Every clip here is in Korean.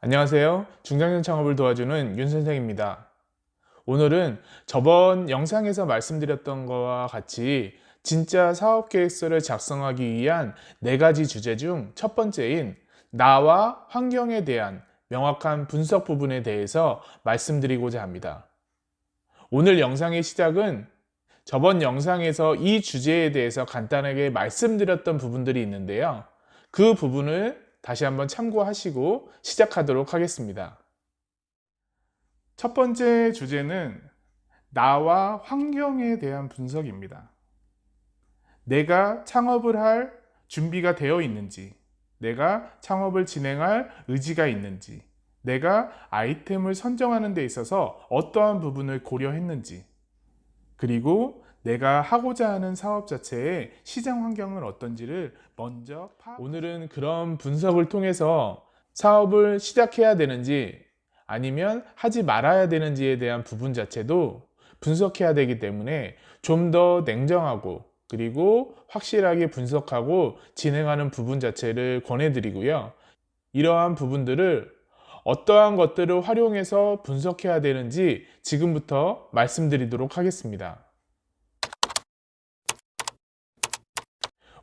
안녕하세요. 중장년 창업을 도와주는 윤 선생입니다. 오늘은 저번 영상에서 말씀드렸던 것과 같이 진짜 사업 계획서를 작성하기 위한 4가지 주제 중 첫 번째인 나와 환경에 대한 명확한 분석 부분에 대해서 말씀드리고자 합니다. 오늘 영상의 시작은 저번 영상에서 이 주제에 대해서 간단하게 말씀드렸던 부분들이 있는데요. 그 부분을 다시 한번 참고하시고 시작하도록 하겠습니다. 첫 번째 주제는 나와 환경에 대한 분석입니다. 내가 창업을 할 준비가 되어 있는지, 내가 창업을 진행할 의지가 있는지, 내가 아이템을 선정하는 데 있어서 어떠한 부분을 고려했는지, 그리고 내가 하고자 하는 사업 자체의 시장 환경은 어떤지를 먼저 오늘은 그런 분석을 통해서 사업을 시작해야 되는지 아니면 하지 말아야 되는지에 대한 부분 자체도 분석해야 되기 때문에 좀 더 냉정하고 그리고 확실하게 분석하고 진행하는 부분 자체를 권해드리고요. 이러한 부분들을 어떠한 것들을 활용해서 분석해야 되는지 지금부터 말씀드리도록 하겠습니다.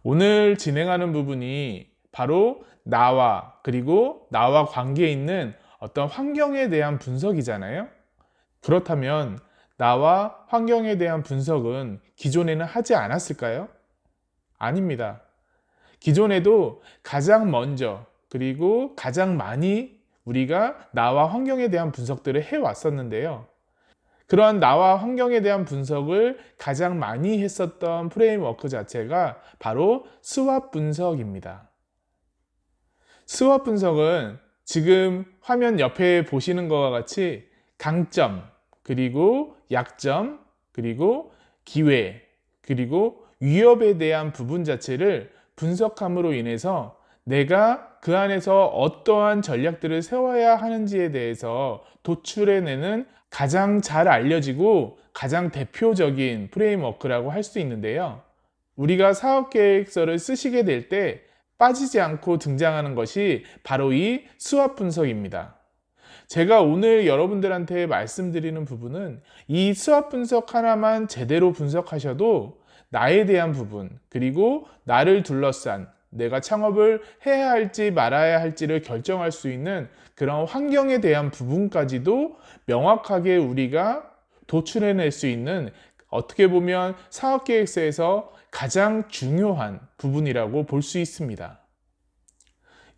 오늘 진행하는 부분이 바로 나와 그리고 나와 관계에 있는 어떤 환경에 대한 분석이잖아요. 그렇다면 나와 환경에 대한 분석은 기존에는 하지 않았을까요? 아닙니다. 기존에도 가장 먼저 그리고 가장 많이 우리가 나와 환경에 대한 분석들을 해왔었는데요. 그러한 나와 환경에 대한 분석을 가장 많이 했었던 프레임워크 자체가 바로 스왑 분석입니다. 스왑 분석은 지금 화면 옆에 보시는 것과 같이 강점, 그리고 약점, 그리고 기회, 그리고 위협에 대한 부분 자체를 분석함으로 인해서 내가 그 안에서 어떠한 전략들을 세워야 하는지에 대해서 도출해내는 가장 잘 알려지고 가장 대표적인 프레임워크라고 할 수 있는데요. 우리가 사업계획서를 쓰시게 될 때 빠지지 않고 등장하는 것이 바로 이 스왑 분석입니다. 제가 오늘 여러분들한테 말씀드리는 부분은 이 스왑 분석 하나만 제대로 분석하셔도 나에 대한 부분, 그리고 나를 둘러싼 내가 창업을 해야 할지 말아야 할지를 결정할 수 있는 그런 환경에 대한 부분까지도 명확하게 우리가 도출해낼 수 있는, 어떻게 보면 사업계획서에서 가장 중요한 부분이라고 볼 수 있습니다.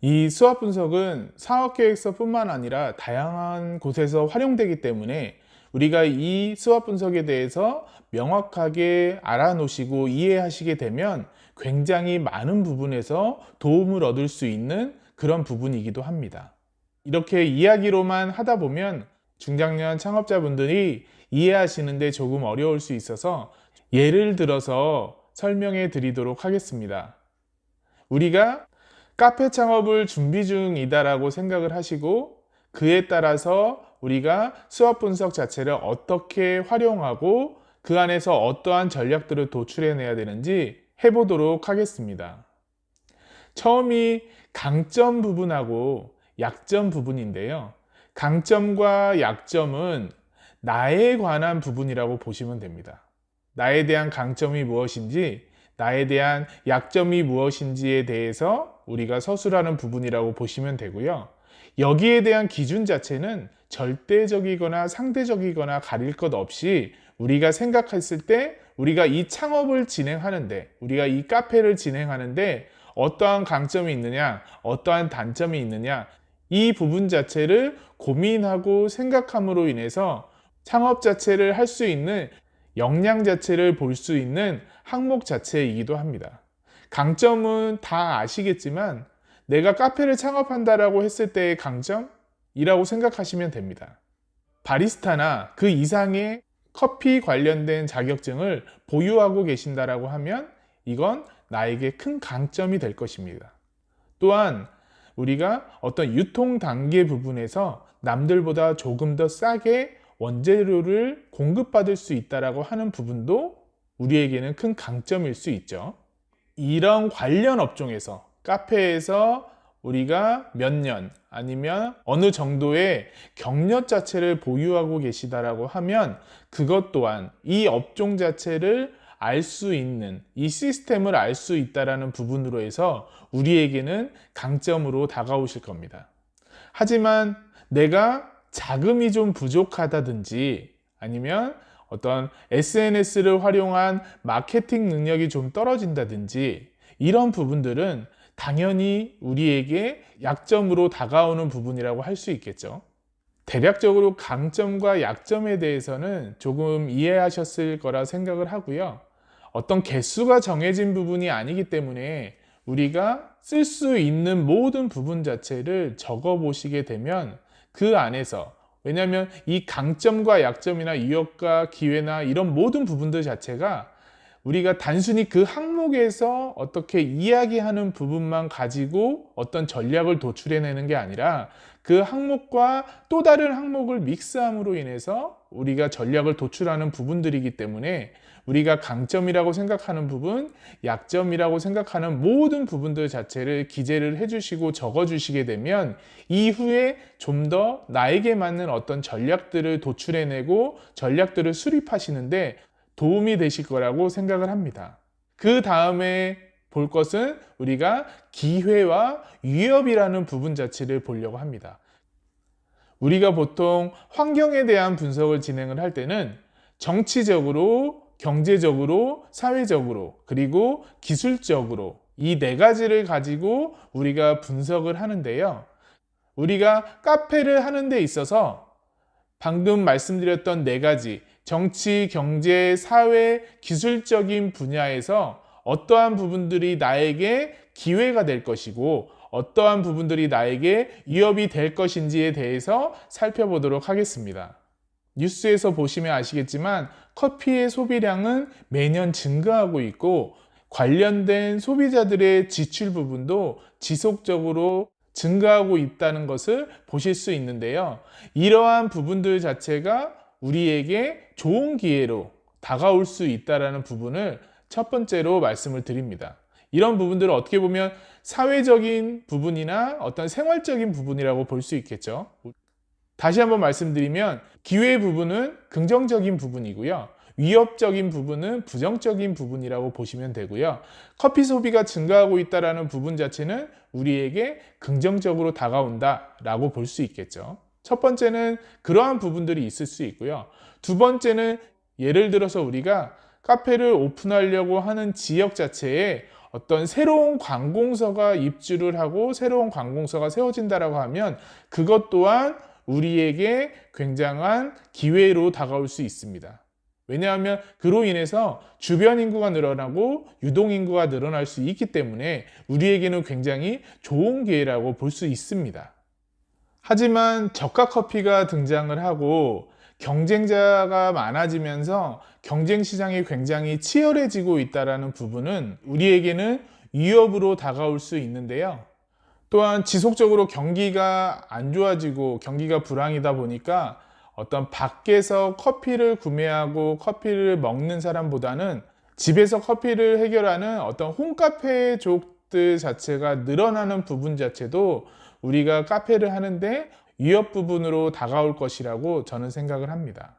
이 수학 분석은 사업계획서뿐만 아니라 다양한 곳에서 활용되기 때문에 우리가 이 수학 분석에 대해서 명확하게 알아놓으시고 이해하시게 되면 굉장히 많은 부분에서 도움을 얻을 수 있는 그런 부분이기도 합니다. 이렇게 이야기로만 하다 보면 중장년 창업자분들이 이해하시는데 조금 어려울 수 있어서 예를 들어서 설명해 드리도록 하겠습니다. 우리가 카페 창업을 준비 중이다라고 생각을 하시고 그에 따라서 우리가 수업 분석 자체를 어떻게 활용하고 그 안에서 어떠한 전략들을 도출해내야 되는지 해보도록 하겠습니다. 처음이 강점 부분하고 약점 부분인데요. 강점과 약점은 나에 관한 부분이라고 보시면 됩니다. 나에 대한 강점이 무엇인지, 나에 대한 약점이 무엇인지에 대해서 우리가 서술하는 부분이라고 보시면 되고요. 여기에 대한 기준 자체는 절대적이거나 상대적이거나 가릴 것 없이 우리가 생각했을 때 우리가 이 창업을 진행하는데, 우리가 이 카페를 진행하는데 어떠한 강점이 있느냐, 어떠한 단점이 있느냐, 이 부분 자체를 고민하고 생각함으로 인해서 창업 자체를 할 수 있는 역량 자체를 볼 수 있는 항목 자체이기도 합니다. 강점은 다 아시겠지만 내가 카페를 창업한다라고 했을 때의 강점이라고 생각하시면 됩니다. 바리스타나 그 이상의 커피 관련된 자격증을 보유하고 계신다라고 하면 이건 나에게 큰 강점이 될 것입니다. 또한 우리가 어떤 유통 단계 부분에서 남들보다 조금 더 싸게 원재료를 공급받을 수 있다라고 하는 부분도 우리에게는 큰 강점일 수 있죠. 이런 관련 업종에서 카페에서 우리가 몇 년 아니면 어느 정도의 경력 자체를 보유하고 계시다라고 하면 그것 또한 이 업종 자체를 알 수 있는, 이 시스템을 알 수 있다라는 부분으로 해서 우리에게는 강점으로 다가오실 겁니다. 하지만 내가 자금이 좀 부족하다든지 아니면 어떤 SNS를 활용한 마케팅 능력이 좀 떨어진다든지 이런 부분들은 당연히 우리에게 약점으로 다가오는 부분이라고 할 수 있겠죠. 대략적으로 강점과 약점에 대해서는 조금 이해하셨을 거라 생각을 하고요. 어떤 개수가 정해진 부분이 아니기 때문에 우리가 쓸 수 있는 모든 부분 자체를 적어 보시게 되면 그 안에서, 왜냐하면 이 강점과 약점이나 위협과 기회나 이런 모든 부분들 자체가 우리가 단순히 그 항목에서 어떻게 이야기하는 부분만 가지고 어떤 전략을 도출해내는 게 아니라 그 항목과 또 다른 항목을 믹스함으로 인해서 우리가 전략을 도출하는 부분들이기 때문에 우리가 강점이라고 생각하는 부분, 약점이라고 생각하는 모든 부분들 자체를 기재를 해주시고 적어주시게 되면 이후에 좀 더 나에게 맞는 어떤 전략들을 도출해내고 전략들을 수립하시는데 도움이 되실 거라고 생각을 합니다. 그 다음에 볼 것은 우리가 기회와 위협이라는 부분 자체를 보려고 합니다. 우리가 보통 환경에 대한 분석을 진행을 할 때는 정치적으로, 경제적으로, 사회적으로, 그리고 기술적으로 이 네 가지를 가지고 우리가 분석을 하는데요. 우리가 카페를 하는 데 있어서 방금 말씀드렸던 네 가지 정치, 경제, 사회, 기술적인 분야에서 어떠한 부분들이 나에게 기회가 될 것이고 어떠한 부분들이 나에게 위협이 될 것인지에 대해서 살펴보도록 하겠습니다. 뉴스에서 보시면 아시겠지만 커피의 소비량은 매년 증가하고 있고 관련된 소비자들의 지출 부분도 지속적으로 증가하고 있다는 것을 보실 수 있는데요. 이러한 부분들 자체가 우리에게 좋은 기회로 다가올 수 있다는 부분을 첫 번째로 말씀을 드립니다. 이런 부분들을 어떻게 보면 사회적인 부분이나 어떤 생활적인 부분이라고 볼 수 있겠죠. 다시 한번 말씀드리면 기회 부분은 긍정적인 부분이고요. 위협적인 부분은 부정적인 부분이라고 보시면 되고요. 커피 소비가 증가하고 있다는 부분 자체는 우리에게 긍정적으로 다가온다라고 볼 수 있겠죠. 첫 번째는 그러한 부분들이 있을 수 있고요. 두 번째는 예를 들어서 우리가 카페를 오픈하려고 하는 지역 자체에 어떤 새로운 관공서가 입주를 하고 새로운 관공서가 세워진다라고 하면 그것 또한 우리에게 굉장한 기회로 다가올 수 있습니다. 왜냐하면 그로 인해서 주변 인구가 늘어나고 유동 인구가 늘어날 수 있기 때문에 우리에게는 굉장히 좋은 기회라고 볼 수 있습니다. 하지만 저가 커피가 등장을 하고 경쟁자가 많아지면서 경쟁 시장이 굉장히 치열해지고 있다는 부분은 우리에게는 위협으로 다가올 수 있는데요. 또한 지속적으로 경기가 안 좋아지고 경기가 불황이다 보니까 어떤 밖에서 커피를 구매하고 커피를 먹는 사람보다는 집에서 커피를 해결하는 어떤 홈카페족들 자체가 늘어나는 부분 자체도 우리가 카페를 하는데 위협 부분으로 다가올 것이라고 저는 생각을 합니다.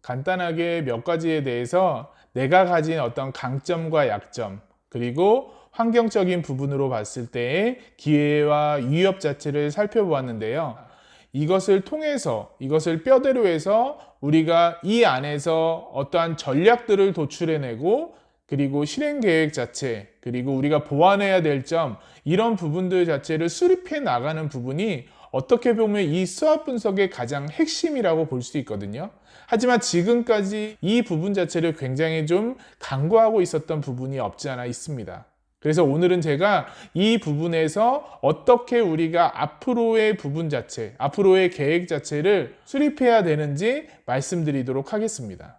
간단하게 몇 가지에 대해서 내가 가진 어떤 강점과 약점, 그리고 환경적인 부분으로 봤을 때의 기회와 위협 자체를 살펴보았는데요. 이것을 통해서, 이것을 뼈대로 해서 우리가 이 안에서 어떠한 전략들을 도출해내고 그리고 실행 계획 자체, 그리고 우리가 보완해야 될 점, 이런 부분들 자체를 수립해 나가는 부분이 어떻게 보면 이 수학 분석의 가장 핵심이라고 볼 수 있거든요. 하지만 지금까지 이 부분 자체를 굉장히 좀 간과하고 있었던 부분이 없지 않아 있습니다. 그래서 오늘은 제가 이 부분에서 어떻게 우리가 앞으로의 부분 자체, 앞으로의 계획 자체를 수립해야 되는지 말씀드리도록 하겠습니다.